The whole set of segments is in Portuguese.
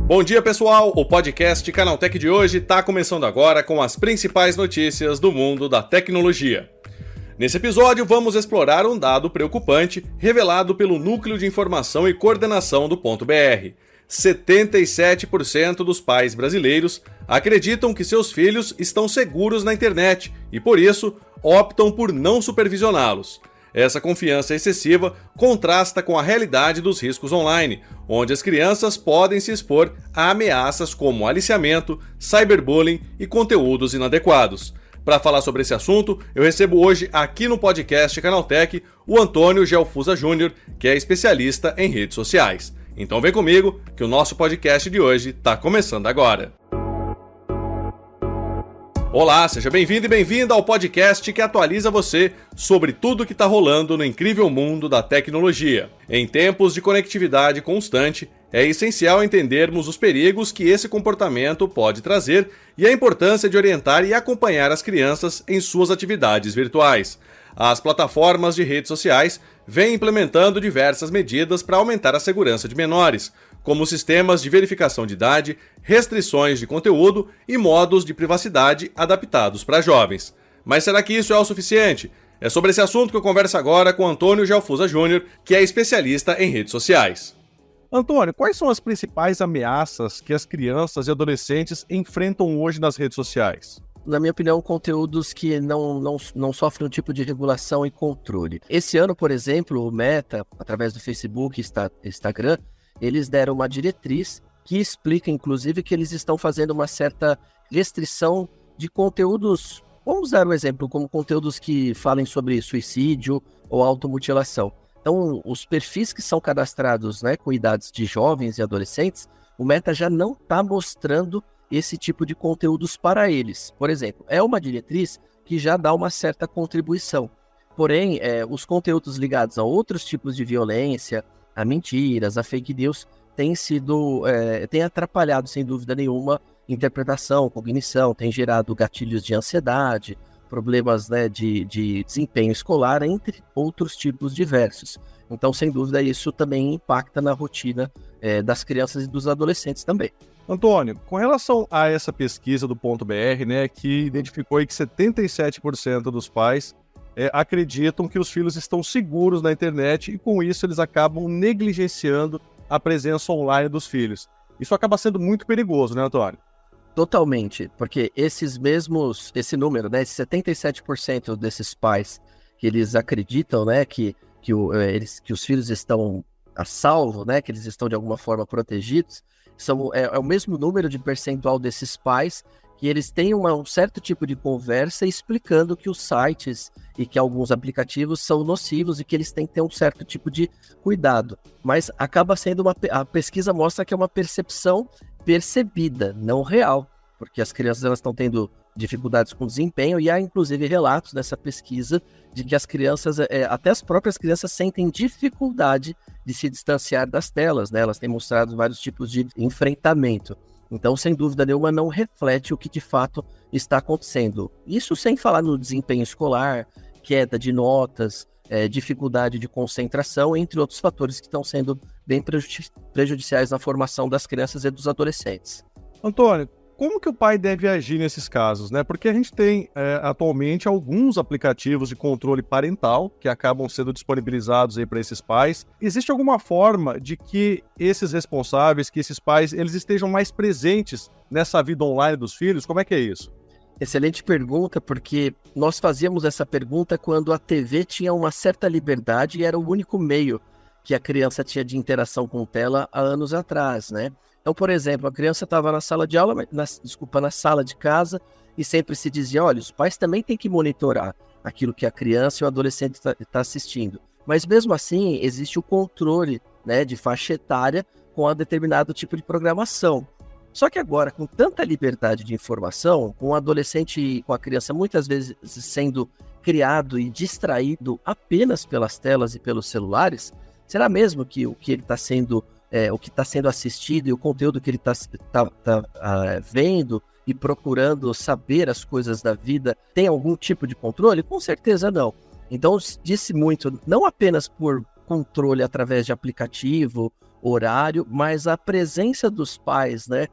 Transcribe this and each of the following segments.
Bom dia, pessoal! O podcast Canaltech de hoje está começando agora com as principais notícias do mundo da tecnologia. Nesse episódio, vamos explorar um dado preocupante revelado pelo Núcleo de Informação e Coordenação do .br. 77% dos pais brasileiros acreditam que seus filhos estão seguros na internet e, por isso, optam por não supervisioná-los. Essa confiança excessiva contrasta com a realidade dos riscos online, onde as crianças podem se expor a ameaças como aliciamento, cyberbullying e conteúdos inadequados. Para falar sobre esse assunto, eu recebo hoje aqui no podcast Canaltech o Antônio Gelfusa Júnior, que é especialista em redes sociais. Então vem comigo que o nosso podcast de hoje está começando agora. Olá, seja bem-vindo e bem-vinda ao podcast que atualiza você sobre tudo que está rolando no incrível mundo da tecnologia. Em tempos de conectividade constante, é essencial entendermos os perigos que esse comportamento pode trazer e a importância de orientar e acompanhar as crianças em suas atividades virtuais. As plataformas de redes sociais vêm implementando diversas medidas para aumentar a segurança de menores, como sistemas de verificação de idade, restrições de conteúdo e modos de privacidade adaptados para jovens. Mas será que isso é o suficiente? É sobre esse assunto que eu converso agora com Antônio Gelfusa Júnior, que é especialista em redes sociais. Antônio, quais são as principais ameaças que as crianças e adolescentes enfrentam hoje nas redes sociais? Na minha opinião, conteúdos que não sofrem um tipo de regulação e controle. Esse ano, por exemplo, o Meta, através do Facebook e Instagram, eles deram uma diretriz que explica, inclusive, que eles estão fazendo uma certa restrição de conteúdos. Vamos dar um exemplo, como conteúdos que falem sobre suicídio ou automutilação. Então, os perfis que são cadastrados, com idades de jovens e adolescentes, o Meta já não está mostrando esse tipo de conteúdos para eles. Por exemplo, é uma diretriz que já dá uma certa contribuição. Porém, os conteúdos ligados a outros tipos de violência, a mentiras, a fake news, tem atrapalhado, sem dúvida nenhuma, interpretação, cognição, tem gerado gatilhos de ansiedade, problemas de desempenho escolar, entre outros tipos diversos. Então, sem dúvida, isso também impacta na rotina das crianças e dos adolescentes também. Antônio, com relação a essa pesquisa do .br, que identificou aí que 77% dos pais acreditam que os filhos estão seguros na internet e com isso eles acabam negligenciando a presença online dos filhos. Isso acaba sendo muito perigoso, né, Antônio? Totalmente, porque esse número, esses 77% desses pais que eles acreditam, que os filhos estão a salvo, que eles estão de alguma forma protegidos, é o mesmo número de percentual desses pais que eles têm um certo tipo de conversa explicando que os sites e que alguns aplicativos são nocivos e que eles têm que ter um certo tipo de cuidado. Mas acaba sendo a pesquisa mostra que é uma percepção percebida, não real, porque as crianças elas estão tendo dificuldades com desempenho e há inclusive relatos nessa pesquisa de que as crianças, até as próprias crianças sentem dificuldade de se distanciar das telas, elas têm mostrado vários tipos de enfrentamento. Então, sem dúvida nenhuma, não reflete o que de fato está acontecendo. Isso sem falar no desempenho escolar, queda de notas, dificuldade de concentração, entre outros fatores que estão sendo bem prejudiciais na formação das crianças e dos adolescentes. Antônio, como que o pai deve agir nesses casos, Porque a gente tem atualmente alguns aplicativos de controle parental que acabam sendo disponibilizados aí para esses pais. Existe alguma forma de que esses responsáveis, que esses pais, eles estejam mais presentes nessa vida online dos filhos? Como é que é isso? Excelente pergunta, porque nós fazíamos essa pergunta quando a TV tinha uma certa liberdade e era o único meio que a criança tinha de interação com tela há anos atrás, Então, por exemplo, a criança estava na sala de aula, na sala de casa, e sempre se dizia, olha, os pais também têm que monitorar aquilo que a criança e o adolescente está assistindo. Mas mesmo assim, existe o controle de faixa etária com um determinado tipo de programação. Só que agora, com tanta liberdade de informação, com o adolescente e com a criança muitas vezes sendo criado e distraído apenas pelas telas e pelos celulares, será mesmo que o que ele está sendo o que está sendo assistido e o conteúdo que ele está vendo e procurando saber as coisas da vida tem algum tipo de controle? Com certeza não. Então, disse muito, não apenas por controle através de aplicativo horário, mas a presença dos pais, né,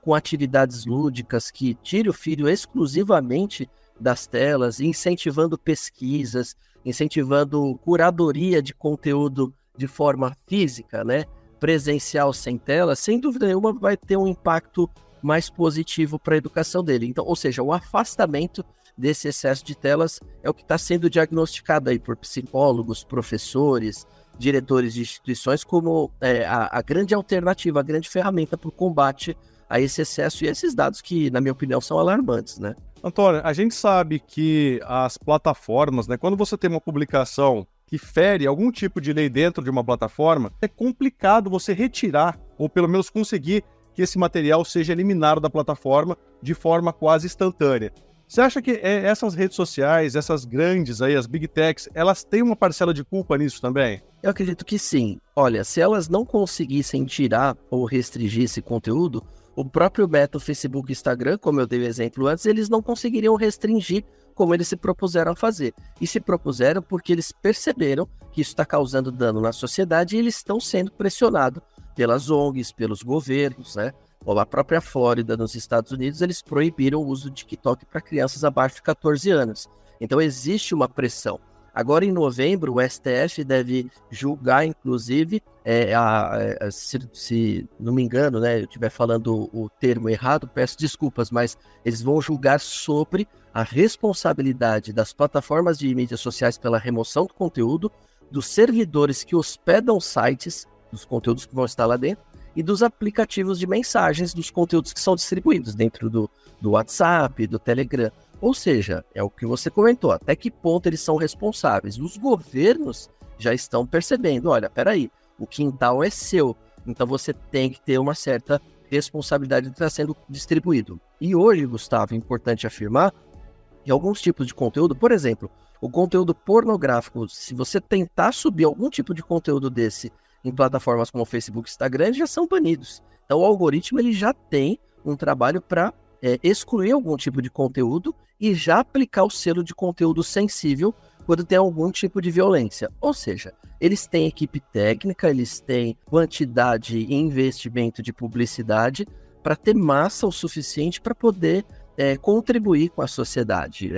com atividades lúdicas que tire o filho exclusivamente das telas, incentivando pesquisas, incentivando curadoria de conteúdo de forma física, né, presencial sem tela, sem dúvida nenhuma vai ter um impacto mais positivo para a educação dele. Então, ou seja, o afastamento desse excesso de telas é o que está sendo diagnosticado aí por psicólogos, professores, diretores de instituições como a grande alternativa, a grande ferramenta para o combate a esse excesso e esses dados que, na minha opinião, são alarmantes, né? Antônio, a gente sabe que as plataformas, né, quando você tem uma publicação que fere algum tipo de lei dentro de uma plataforma, é complicado você retirar, ou pelo menos conseguir que esse material seja eliminado da plataforma de forma quase instantânea. Você acha que essas redes sociais, essas grandes aí, as Big Techs, elas têm uma parcela de culpa nisso também? Eu acredito que sim. Olha, se elas não conseguissem tirar ou restringir esse conteúdo, o próprio Meta, o Facebook e o Instagram, como eu dei o exemplo antes, eles não conseguiriam restringir como eles se propuseram a fazer. E se propuseram porque eles perceberam que isso está causando dano na sociedade e eles estão sendo pressionados pelas ONGs, pelos governos, né? Como a própria Flórida, nos Estados Unidos, eles proibiram o uso de TikTok para crianças abaixo de 14 anos. Então existe uma pressão. Agora, em novembro, o STF deve julgar, inclusive, se não me engano, né, eu estiver falando o termo errado, peço desculpas, mas eles vão julgar sobre a responsabilidade das plataformas de mídias sociais pela remoção do conteúdo, dos servidores que hospedam sites, dos conteúdos que vão estar lá dentro, e dos aplicativos de mensagens dos conteúdos que são distribuídos dentro do WhatsApp, do Telegram. Ou seja, é o que você comentou, até que ponto eles são responsáveis. Os governos já estão percebendo, olha, peraí, o quintal é seu, então você tem que ter uma certa responsabilidade de estar sendo distribuído. E hoje, Gustavo, é importante afirmar que alguns tipos de conteúdo, por exemplo, o conteúdo pornográfico, se você tentar subir algum tipo de conteúdo desse em plataformas como o Facebook e Instagram, eles já são banidos. Então o algoritmo ele já tem um trabalho para excluir algum tipo de conteúdo e já aplicar o selo de conteúdo sensível quando tem algum tipo de violência. Ou seja, eles têm equipe técnica, eles têm quantidade e investimento de publicidade para ter massa o suficiente para poder contribuir com a sociedade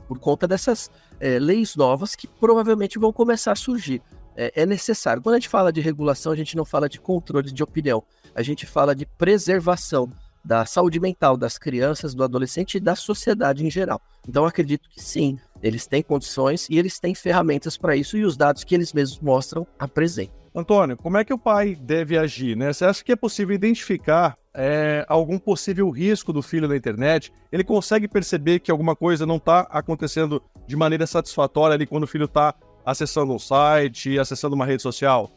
por conta dessas leis novas que provavelmente vão começar a surgir. É necessário. Quando a gente fala de regulação, a gente não fala de controle de opinião, a gente fala de preservação da saúde mental das crianças, do adolescente e da sociedade em geral. Então, eu acredito que sim, eles têm condições e eles têm ferramentas para isso e os dados que eles mesmos mostram apresentam. Antônio, como é que o pai deve agir, né? Você acha que é possível identificar algum possível risco do filho na internet? Ele consegue perceber que alguma coisa não está acontecendo de maneira satisfatória ali quando o filho está acessando um site, acessando uma rede social?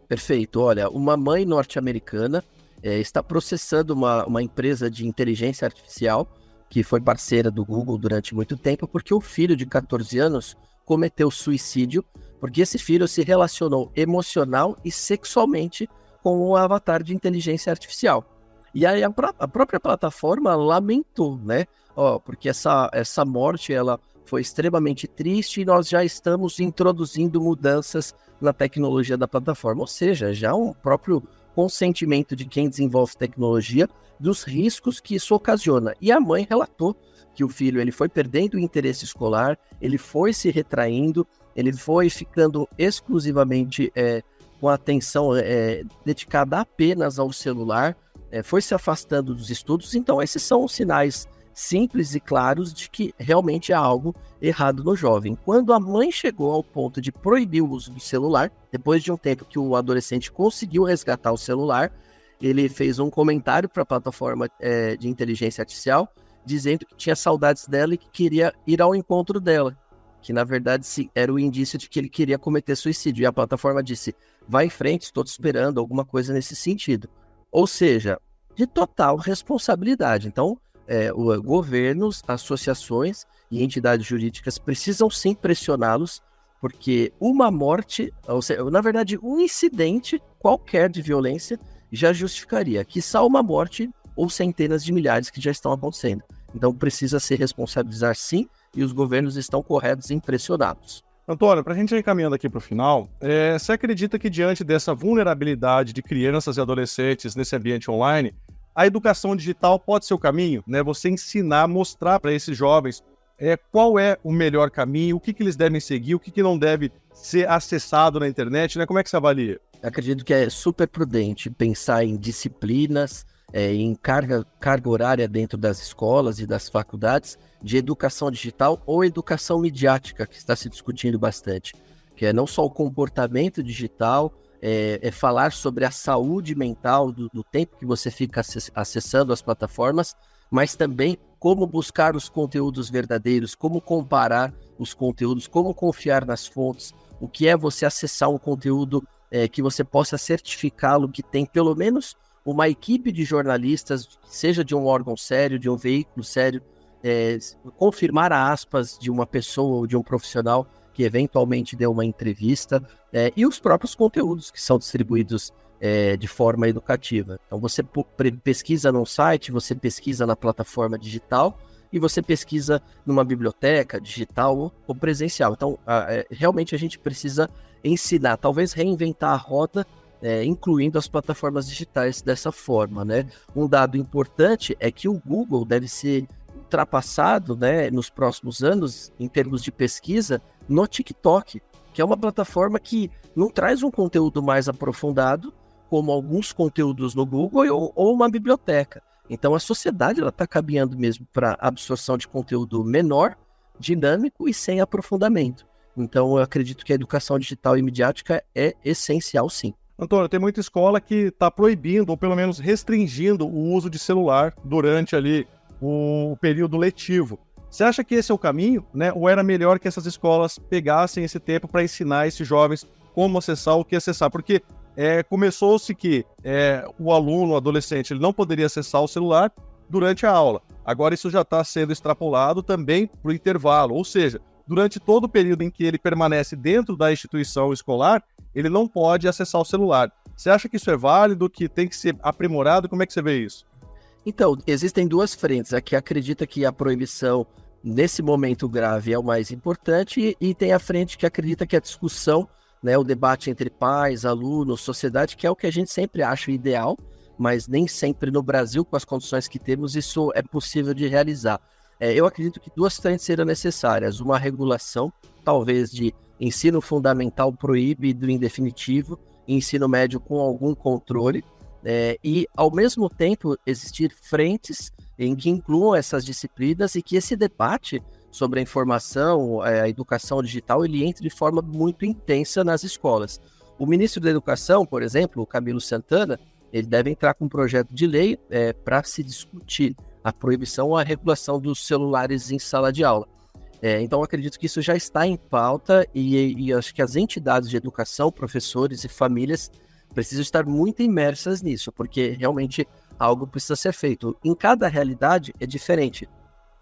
Perfeito. Olha, uma mãe norte-americana está processando uma empresa de inteligência artificial que foi parceira do Google durante muito tempo, porque o filho de 14 anos cometeu suicídio, porque esse filho se relacionou emocional e sexualmente com um avatar de inteligência artificial. E aí a própria plataforma lamentou, né? Porque essa morte ela foi extremamente triste e nós já estamos introduzindo mudanças na tecnologia da plataforma, ou seja, já um próprio consentimento de quem desenvolve tecnologia dos riscos que isso ocasiona. E a mãe relatou que o filho ele foi perdendo o interesse escolar, ele foi se retraindo, ele foi ficando exclusivamente com a atenção dedicada apenas ao celular, foi se afastando dos estudos. Então esses são os sinais simples e claros de que realmente há algo errado no jovem. Quando a mãe chegou ao ponto de proibir o uso do celular, depois de um tempo que o adolescente conseguiu resgatar o celular, ele fez um comentário para a plataforma de inteligência artificial, dizendo que tinha saudades dela e que queria ir ao encontro dela, que na verdade era o indício de que ele queria cometer suicídio. E a plataforma disse, vai em frente, estou te esperando, alguma coisa nesse sentido. Ou seja, de total responsabilidade. Então, governos, associações e entidades jurídicas precisam sim pressioná-los, porque uma morte, ou seja, na verdade um incidente qualquer de violência já justificaria, quiçá uma morte ou centenas de milhares que já estão acontecendo. Então precisa se responsabilizar sim, e os governos estão corretos em pressioná-los. Antônio, para a gente ir encaminhando aqui para o final, você acredita que diante dessa vulnerabilidade de crianças e adolescentes nesse ambiente online, a educação digital pode ser o caminho, né? Você ensinar, mostrar para esses jovens qual é o melhor caminho, o que eles devem seguir, o que não deve ser acessado na internet, né? Como é que você avalia? Acredito que é super prudente pensar em disciplinas, em carga horária dentro das escolas e das faculdades de educação digital ou educação midiática, que está se discutindo bastante, que é não só o comportamento digital, é falar sobre a saúde mental do tempo que você fica acessando as plataformas, mas também como buscar os conteúdos verdadeiros, como comparar os conteúdos, como confiar nas fontes, o que é você acessar um conteúdo que você possa certificá-lo, que tem pelo menos uma equipe de jornalistas, seja de um órgão sério, de um veículo sério, confirmar a aspas de uma pessoa ou de um profissional que eventualmente deu uma entrevista, e os próprios conteúdos que são distribuídos de forma educativa. Então você pesquisa num site, você pesquisa na plataforma digital e você pesquisa numa biblioteca digital ou presencial. Então realmente a gente precisa ensinar, talvez reinventar a roda, incluindo as plataformas digitais dessa forma, né? Um dado importante é que o Google deve ser ultrapassado, né, nos próximos anos, em termos de pesquisa, no TikTok, que é uma plataforma que não traz um conteúdo mais aprofundado, como alguns conteúdos no Google ou uma biblioteca. Então a sociedade está caminhando mesmo para absorção de conteúdo menor, dinâmico e sem aprofundamento. Então eu acredito que a educação digital e midiática é essencial, sim. Antônio, tem muita escola que está proibindo, ou pelo menos restringindo o uso de celular durante ali o período letivo. Você acha que esse é o caminho, né? Ou era melhor que essas escolas pegassem esse tempo para ensinar esses jovens como acessar, o que acessar? Porque começou-se que o aluno, o adolescente, ele não poderia acessar o celular durante a aula. Agora isso já está sendo extrapolado também para o intervalo, ou seja, durante todo o período em que ele permanece dentro da instituição escolar, ele não pode acessar o celular. Você acha que isso é válido, que tem que ser aprimorado? Como é que você vê isso? Então, existem duas frentes. A que acredita que a proibição, nesse momento grave, é o mais importante, e tem a frente que acredita que a discussão, né, o debate entre pais, alunos, sociedade, que é o que a gente sempre acha ideal, mas nem sempre no Brasil, com as condições que temos, isso é possível de realizar. Eu acredito que duas frentes serão necessárias. Uma regulação, talvez de ensino fundamental proibido em definitivo, e ensino médio com algum controle, e, ao mesmo tempo, existir frentes em que incluam essas disciplinas e que esse debate sobre a informação, a educação digital, ele entre de forma muito intensa nas escolas. O ministro da Educação, por exemplo, o Camilo Santana, ele deve entrar com um projeto de lei para se discutir a proibição ou a regulação dos celulares em sala de aula. Então, acredito que isso já está em pauta e acho que as entidades de educação, professores e famílias precisam estar muito imersas nisso, porque realmente algo precisa ser feito. Em cada realidade é diferente,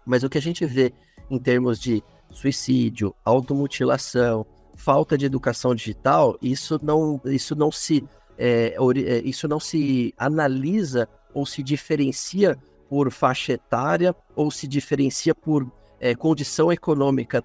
mas o que a gente vê em termos de suicídio, automutilação, falta de educação digital, isso não se analisa ou se diferencia por faixa etária ou se diferencia por condição econômica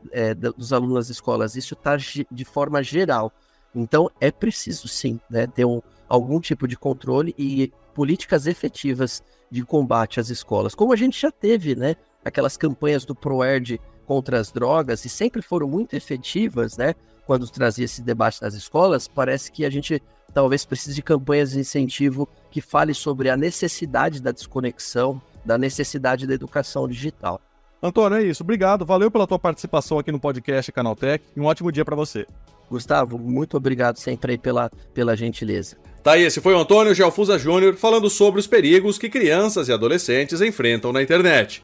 dos alunos das escolas. Isso está de forma geral. Então, é preciso, sim, né, ter algum tipo de controle e políticas efetivas de combate às escolas. Como a gente já teve, né, aquelas campanhas do ProErd contra as drogas, e sempre foram muito efetivas, né, quando trazia esse debate nas escolas. Parece que a gente talvez precise de campanhas de incentivo que fale sobre a necessidade da desconexão, da necessidade da educação digital. Antônio, é isso. Obrigado. Valeu pela tua participação aqui no podcast Canaltech e um ótimo dia para você. Gustavo, muito obrigado sempre aí pela gentileza. Tá aí, esse foi o Antônio Gelfusa Júnior falando sobre os perigos que crianças e adolescentes enfrentam na internet.